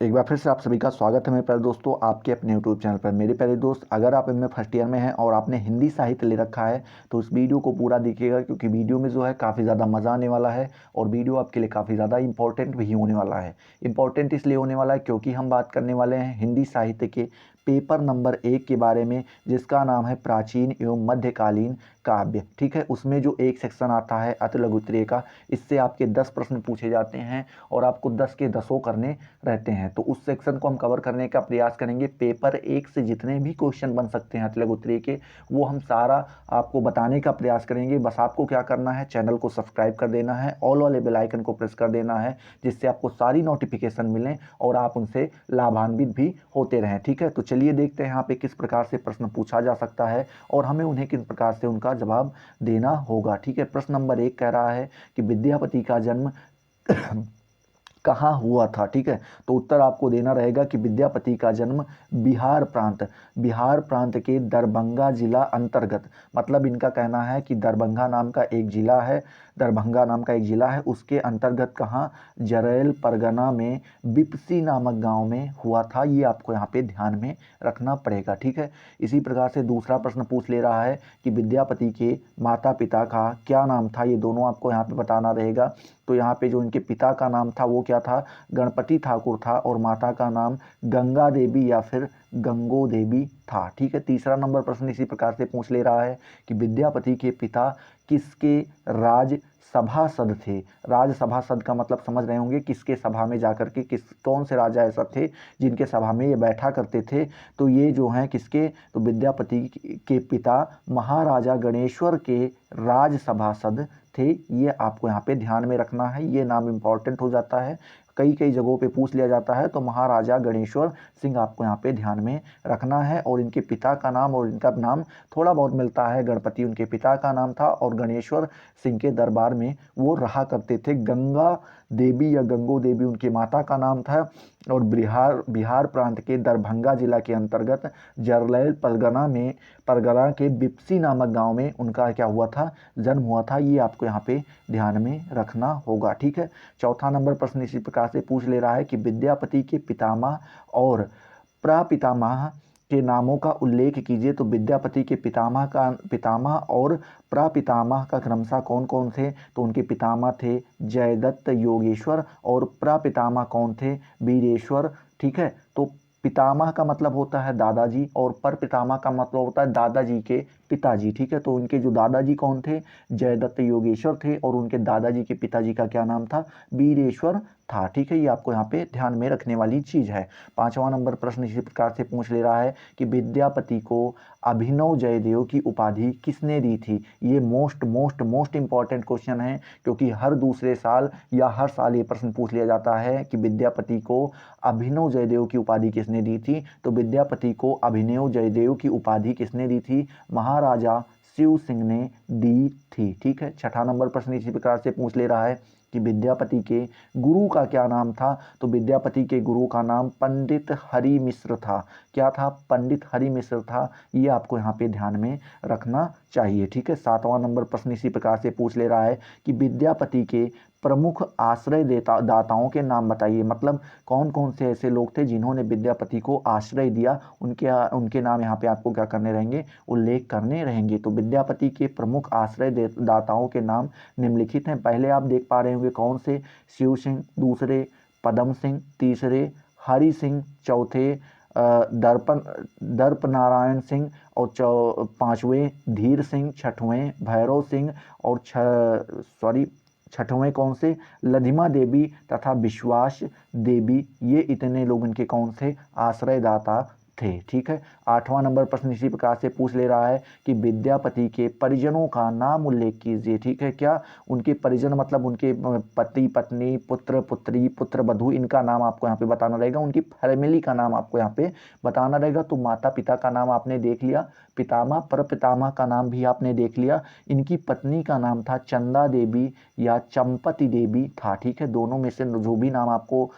एक बार फिर से आप सभी का स्वागत है मेरे प्यारे दोस्तों आपके अपने YouTube चैनल पर। मेरे प्यारे दोस्त, अगर आप इनमें फर्स्ट ईयर में हैं और आपने हिंदी साहित्य ले रखा है तो इस वीडियो को पूरा देखिएगा, क्योंकि वीडियो में जो है काफ़ी ज़्यादा मज़ा आने वाला है और वीडियो आपके लिए काफ़ी ज़्यादा इंपॉर्टेंट भी होने वाला है। इंपॉर्टेंट इसलिए होने वाला है क्योंकि हम बात करने वाले हैं हिंदी साहित्य के पेपर नंबर 1 के बारे में, जिसका नाम है प्राचीन एवं मध्यकालीन काव्य। ठीक है, उसमें जो एक सेक्शन आता है अति लघु उत्तरीय का, इससे आपके 10 प्रश्न पूछे जाते हैं और आपको 10 के 10 करने रहते हैं। तो उस सेक्शन को हम कवर करने का प्रयास करेंगे। पेपर 1 से जितने भी क्वेश्चन बन सकते हैं अति लघु उत्तरीय के, वो हम सारा आपको बताने का प्रयास करेंगे। बस आपको क्या करना है, चैनल को सब्सक्राइब कर देना है, ऑल वाले बेल आइकन को प्रेस कर देना है, जिससे आपको सारी नोटिफिकेशन मिलें और आप उनसे लाभान्वित भी होते रहें। ठीक है, तो चलिए देखते हैं यहाँ पे किस प्रकार से प्रश्न पूछा जा सकता है और हमें उन्हें किस प्रकार से उनका जवाब देना होगा। ठीक है, प्रश्न नंबर 1 कह रहा है कि विद्यापति का जन्म कहाँ हुआ था। ठीक है, तो उत्तर आपको देना रहेगा कि विद्यापति का जन्म बिहार प्रांत के दरभंगा जिला अंतर्गत, मतलब इनका कहना है कि दरभंगा नाम का एक जिला है, उसके अंतर्गत कहाँ, जरैल परगना में बिपसी नामक गांव में हुआ था। ये आपको यहाँ पे ध्यान में रखना पड़ेगा। ठीक है, इसी प्रकार से दूसरा प्रश्न पूछ ले रहा है कि विद्यापति के माता पिता का क्या नाम था। ये दोनों आपको यहाँ पे बताना रहेगा। तो यहाँ पे जो इनके पिता का नाम था वो क्या था, गणपति ठाकुर था, और माता का नाम गंगा देवी या फिर गंगो देवी था। ठीक है, तीसरा नंबर प्रश्न इसी प्रकार से पूछ ले रहा है कि विद्यापति के पिता किसके राज सभासद थे। राज सभासद का मतलब समझ रहे होंगे, किसके सभा में जाकर के कौन से राजा ऐसा थे जिनके सभा में ये बैठा करते थे। तो ये जो हैं किसके, तो विद्यापति के पिता महाराजा गणेश्वर के राज सभासद थे। ये आपको यहाँ पे ध्यान में रखना है, ये नाम इंपॉर्टेंट हो जाता है, कई कई जगहों पे पूछ लिया जाता है। तो महाराजा गणेश्वर सिंह आपको यहाँ पे ध्यान में रखना है। और इनके पिता का नाम और इनका नाम थोड़ा बहुत मिलता है। गणपति उनके पिता का नाम था और गणेश्वर सिंह के दरबार में वो रहा करते थे। गंगा देवी या गंगो देवी उनकी माता का नाम था। और बिहार प्रांत के दरभंगा जिला के अंतर्गत जरलैल परगना के बिपसी नामक गांव में उनका क्या हुआ था, जन्म हुआ था। ये आपको यहाँ पे ध्यान में रखना होगा। ठीक है, चौथा नंबर प्रश्न इसी प्रकार से पूछ ले रहा है कि विद्यापति के पितामह और प्रापितामह के नामों का उल्लेख कीजिए। तो विद्यापति के पितामह और प्रापितामह का क्रमशः कौन कौन थे, तो उनके पितामह थे जयदत्त योगेश्वर और प्रापितामह कौन थे, वीरेश्वर। ठीक है, तो पितामह का मतलब होता है दादाजी और परपितामह का मतलब होता है दादाजी के पिताजी। ठीक है, तो उनके जो दादाजी कौन थे, जयदत्त योगेश्वर थे, और उनके दादाजी के पिताजी का क्या नाम था, वीरेश्वर था। ठीक है, ये आपको यहाँ पे ध्यान में रखने वाली चीज है। पांचवा नंबर प्रश्न इसी प्रकार से पूछ ले रहा है कि विद्यापति को अभिनव जयदेव की उपाधि किसने दी थी। ये मोस्ट इंपॉर्टेंट क्वेश्चन है, क्योंकि हर दूसरे साल या हर साल ये प्रश्न पूछ लिया जाता है कि विद्यापति को अभिनव जयदेव की उपाधि किसने दी थी। तो विद्यापति को अभिनव जयदेव की उपाधि किसने दी थी, महाराजा शिव सिंह ने दी थी। ठीक है, छठा नंबर प्रश्न इसी प्रकार से पूछ ले रहा है कि विद्यापति के गुरु का क्या नाम था। तो विद्यापति के गुरु का नाम पंडित हरि मिश्र था। क्या था, पंडित हरि मिश्र था। ये आपको यहाँ पे ध्यान में रखना चाहिए। ठीक है, सातवां नंबर प्रश्न इसी प्रकार से पूछ ले रहा है कि विद्यापति के प्रमुख आश्रय दाताओं के नाम बताइए। मतलब कौन कौन से ऐसे लोग थे जिन्होंने विद्यापति को आश्रय दिया, उनके नाम यहाँ पे आपको क्या करने रहेंगे, उल्लेख करने रहेंगे। तो विद्यापति के प्रमुख आश्रय दाताओं के नाम निम्नलिखित हैं। पहले आप देख पा रहे होंगे कौन से, शिव सिंह, दूसरे पदम सिंह, तीसरे हरि सिंह, चौथे दर्प नारायण सिंह, और पांचवें धीर सिंह, छठवें भैरव सिंह, और छठवें कौन से, लधिमा देवी तथा विश्वास देवी। ये इतने लोग इनके कौन से आश्रयदाता थे। ठीक है, आठवां नंबर प्रश्न इसी प्रकार से पूछ ले रहा है कि विद्यापति के परिजनों का नाम उल्लेख कीजिए। ठीक है, क्या उनके परिजन मतलब उनके पति पत्नी, पुत्र पुत्री, पुत्र वधू, इनका नाम आपको यहाँ पे बताना रहेगा, उनकी फैमिली का नाम आपको यहाँ पे बताना रहेगा। तो माता पिता का नाम आपने देख लिया, पितामह परपितामह का नाम भी आपने देख लिया, इनकी पत्नी का नाम था चंदा देवी या चंपति देवी था। ठीक है, दोनों में से जो भी नाम आपको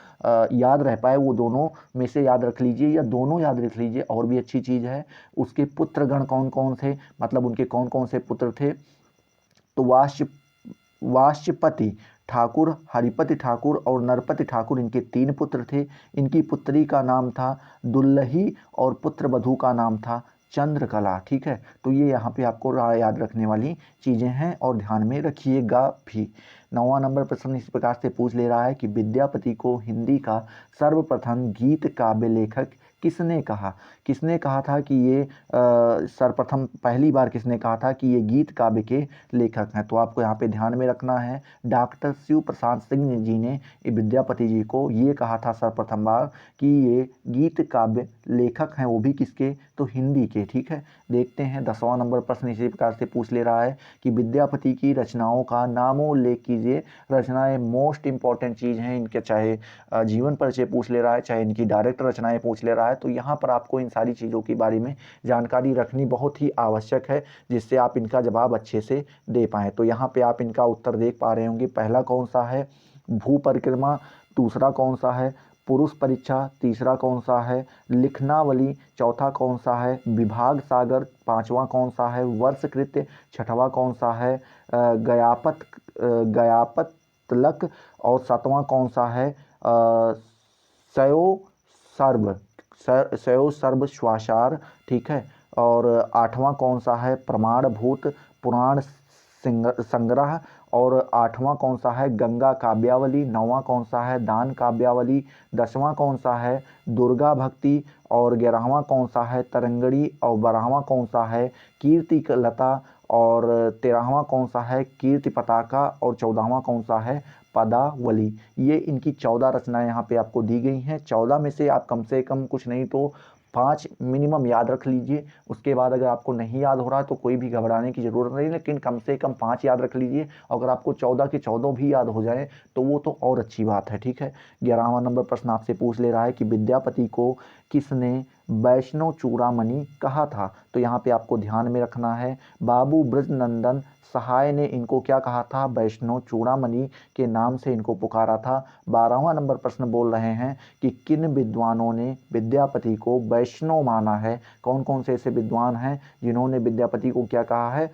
याद रह पाए वो दोनों में से याद रख लीजिए या दोनों याद रख लीजिए, और भी अच्छी चीज है। उसके पुत्रगण कौन कौन थे, मतलब उनके कौन कौन से पुत्र थे। तो वाष्यपति, ठाकुर हरिपति ठाकुर और नरपति ठाकुर इनके 3 पुत्र थे। इनकी पुत्री का नाम था दुल्लही और पुत्र वधू का नाम था चंद्रकला। ठीक है, तो ये यहाँ पे आपको याद रखने वाली चीज़ें हैं और ध्यान में रखिएगा भी। 9वां नंबर प्रश्न इस प्रकार से पूछ ले रहा है कि विद्यापति को हिंदी का सर्वप्रथम गीत काव्य लेखक किसने कहा। किसने कहा था कि ये सर्वप्रथम पहली बार किसने कहा था कि ये गीत काव्य के लेखक हैं। तो आपको यहाँ पे ध्यान में रखना है, डॉक्टर शिव प्रसाद सिंह जी ने विद्यापति जी को ये कहा था सर्वप्रथम बार कि ये गीत काव्य लेखक हैं, वो भी किसके, तो हिंदी के। ठीक है, देखते हैं 10वां नंबर प्रश्न इसी प्रकार से पूछ ले रहा है कि विद्यापति की रचनाओं का नामोल्लेख कीजिए। रचनाएं मोस्ट इंपॉर्टेंट चीज़ हैं इनके, चाहे जीवन परिचय पूछ ले रहा है, चाहे इनकी डायरेक्ट रचनाएं पूछ ले रहा है, तो यहाँ पर आपको इन सारी चीज़ों के बारे में जानकारी रखनी बहुत ही आवश्यक है, जिससे आप इनका जवाब अच्छे से दे पाएँ। तो यहाँ पे आप इनका उत्तर देख पा रहे होंगे। पहला कौन सा है, भू परिक्रमा, दूसरा कौन सा है, पुरुष परीक्षा, तीसरा कौन सा है, लिखनावली, चौथा कौन सा है, विभाग सागर, पांचवा कौन सा है, वर्षकृत्य, छठवां कौन सा है, गयापतलक, और सातवां कौन सा है, सयो सर्व श्वासार। ठीक है, और आठवां कौन सा है, प्रमाणभूत पुराण संग्रह, और आठवां कौन सा है, गंगा काव्यावली, नौवां कौन सा है, दान काव्यावली, 10वां कौन सा है, दुर्गा भक्ति, और 11वां कौन सा है, तरंगड़ी, और 12वां कौन सा है, कीर्ति लता, और 13वां कौन सा है, कीर्ति पताका, और 14वां कौन सा है, पदावली। ये इनकी 14 रचनाएं यहाँ पे आपको दी गई हैं। 14 में से आप कम से कम कुछ नहीं तो 5 मिनिमम याद रख लीजिए। उसके बाद अगर आपको नहीं याद हो रहा तो कोई भी घबराने की ज़रूरत नहीं, लेकिन कम से कम 5 याद रख लीजिए। अगर आपको 14 के 14 भी याद हो जाए तो वो तो और अच्छी बात है। ठीक है, 11वां नंबर प्रश्न आपसे पूछ ले रहा है कि विद्यापति को किसने वैष्णव चूड़ामणि कहा था। तो यहाँ पे आपको ध्यान में रखना है, बाबू ब्रजनंदन सहाय ने इनको क्या कहा था, वैष्णव चूड़ामणि के नाम से इनको पुकारा था। 12वां नंबर प्रश्न बोल रहे हैं कि किन विद्वानों ने विद्यापति को वैष्णव माना है। कौन कौन से ऐसे विद्वान हैं जिन्होंने विद्यापति को क्या कहा है,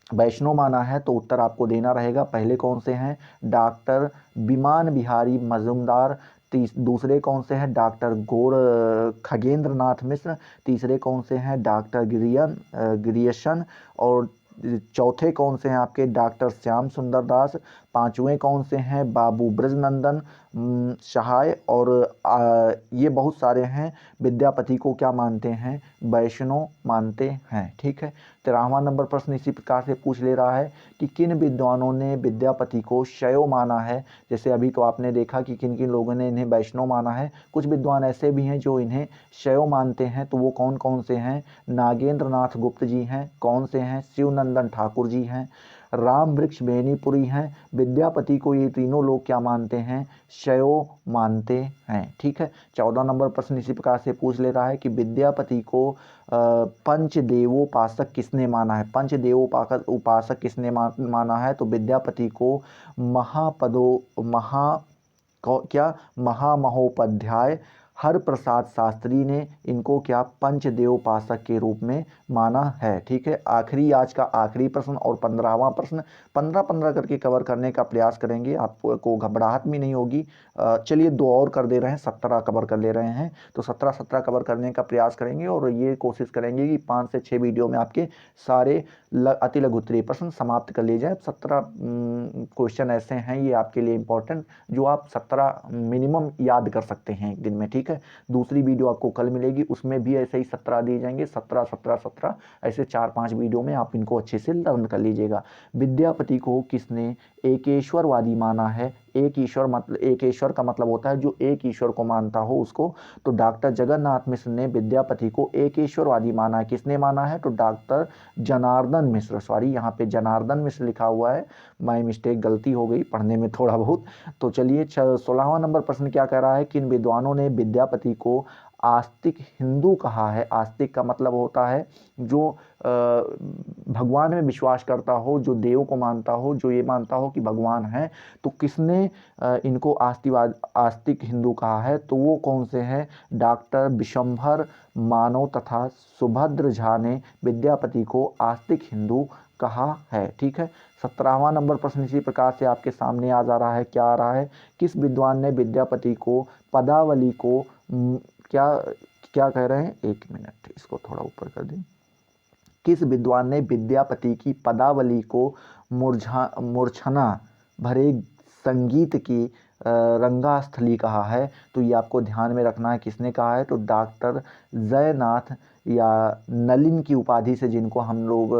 वैष्णव माना है। तो उत्तर आपको देना रहेगा। पहले कौन से हैं, डॉक्टर विमान बिहारी मजुमदार, दूसरे कौन से हैं, डॉक्टर खगेंद्र नाथ मिश्र, तीसरे कौन से हैं, डॉक्टर गिरियशन, और चौथे कौन से हैं आपके, डॉक्टर श्याम सुंदर दास, पांचवें कौन से हैं, बाबू ब्रजनंदन सहाय, और ये बहुत सारे हैं विद्यापति को क्या मानते हैं, वैष्णव मानते हैं। ठीक है, 13वां नंबर प्रश्न इसी प्रकार से पूछ ले रहा है कि किन विद्वानों ने विद्यापति को शैव माना है। जैसे अभी तो आपने देखा कि किन किन लोगों ने इन्हें वैष्णव माना है, कुछ विद्वान ऐसे भी हैं जो इन्हें शैव मानते हैं। तो वो कौन कौन से हैं, नागेंद्र नाथ गुप्त जी हैं, कौन से हैं, शिवनंदन ठाकुर जी हैं, राम वृक्ष बेनीपुरी हैं। विद्यापति को ये तीनों लोग क्या मानते हैं, शैव मानते हैं। ठीक है, 14 नंबर प्रश्न इसी प्रकार से पूछ ले रहा है कि विद्यापति को पंचदेवोपासक किसने माना है। पंचदेवोपासक उपासक किसने माना है। तो विद्यापति को महामहोपाध्याय हर प्रसाद शास्त्री ने इनको क्या पंचदेवोपासक के रूप में माना है। ठीक है, आखिरी आज का आखिरी प्रश्न और 15वां प्रश्न 15-15 करके कवर करने का प्रयास करेंगे, आपको घबराहट भी नहीं होगी। चलिए 2 और कर दे रहे हैं, 17 कवर कर ले रहे हैं, तो 17 कवर करने का प्रयास करेंगे और ये कोशिश करेंगे कि 5 से 6 वीडियो में आपके सारे अति लघु उत्तरीय प्रश्न समाप्त कर लिए जाए। 17 क्वेश्चन ऐसे हैं ये आपके लिए इंपॉर्टेंट जो आप 17 मिनिमम याद कर सकते हैं एक दिन में। ठीक है, दूसरी वीडियो आपको कल मिलेगी, उसमें भी ऐसे ही 17 दिए जाएंगे, 17 ऐसे 4-5 वीडियो में आप इनको अच्छे से लर्न कर लीजिएगा। विद्यापति को किसने एकेश्वरवादी माना है। एक ईश्वर का मतलब होता है जो एक ईश्वर को मानता हो उसको। तो डॉक्टर जगन्नाथ मिश्र ने विद्यापति को एकेश्वरवादी माना है। किसने माना है, तो डॉक्टर जनार्दन मिश्र, सॉरी यहाँ पे जनार्दन मिश्र लिखा हुआ है, माय मिस्टेक, गलती हो गई पढ़ने में थोड़ा बहुत। तो चलिए 16वां नंबर प्रश्न क्या कह रहा है, किन विद्वानों ने विद्यापति को आस्तिक हिंदू कहा है। आस्तिक का मतलब होता है जो भगवान में विश्वास करता हो, जो देव को मानता हो, जो ये मानता हो कि भगवान है। तो किसने इनको आस्तिक हिंदू कहा है, तो वो कौन से हैं, डॉक्टर विशंभर मानव तथा सुभद्र झा ने विद्यापति को आस्तिक हिंदू कहा है। ठीक है, 17वां नंबर प्रश्न इसी प्रकार से आपके सामने आ जा रहा है। क्या आ रहा है? किस विद्वान ने विद्यापति को पदावली को क्या क्या कह रहे हैं, एक मिनट इसको थोड़ा ऊपर कर दें। किस विद्वान ने विद्यापति की पदावली को मूर्छना भरे संगीत की रंगास्थली कहा है? तो ये आपको ध्यान में रखना है, किसने कहा है? तो डॉक्टर जयनाथ या नलिन की उपाधि से जिनको हम लोग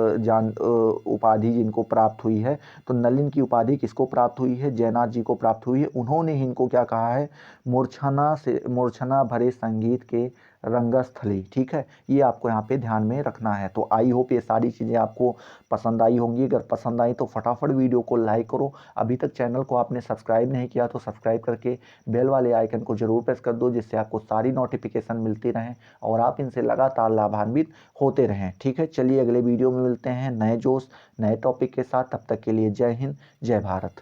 उपाधि जिनको प्राप्त हुई है, तो नलिन की उपाधि किसको प्राप्त हुई है? जयनाथ जी को प्राप्त हुई है। उन्होंने ही इनको क्या कहा है? मूर्छना भरे संगीत के रंगस्थली। ठीक है, ये आपको यहाँ पे ध्यान में रखना है। तो आई होप ये सारी चीज़ें आपको पसंद आई होंगी। अगर पसंद आई तो फटाफट वीडियो को लाइक करो। अभी तक चैनल को आपने सब्सक्राइब नहीं किया तो सब्सक्राइब करके बेल वाले आइकन को जरूर प्रेस कर दो, जिससे आपको सारी नोटिफिकेशन मिलती रहें और आप इनसे लगातार लाभान्वित होते रहें। ठीक है, चलिए अगले वीडियो में मिलते हैं नए जोश नए टॉपिक के साथ। तब तक के लिए जय हिंद, जय भारत।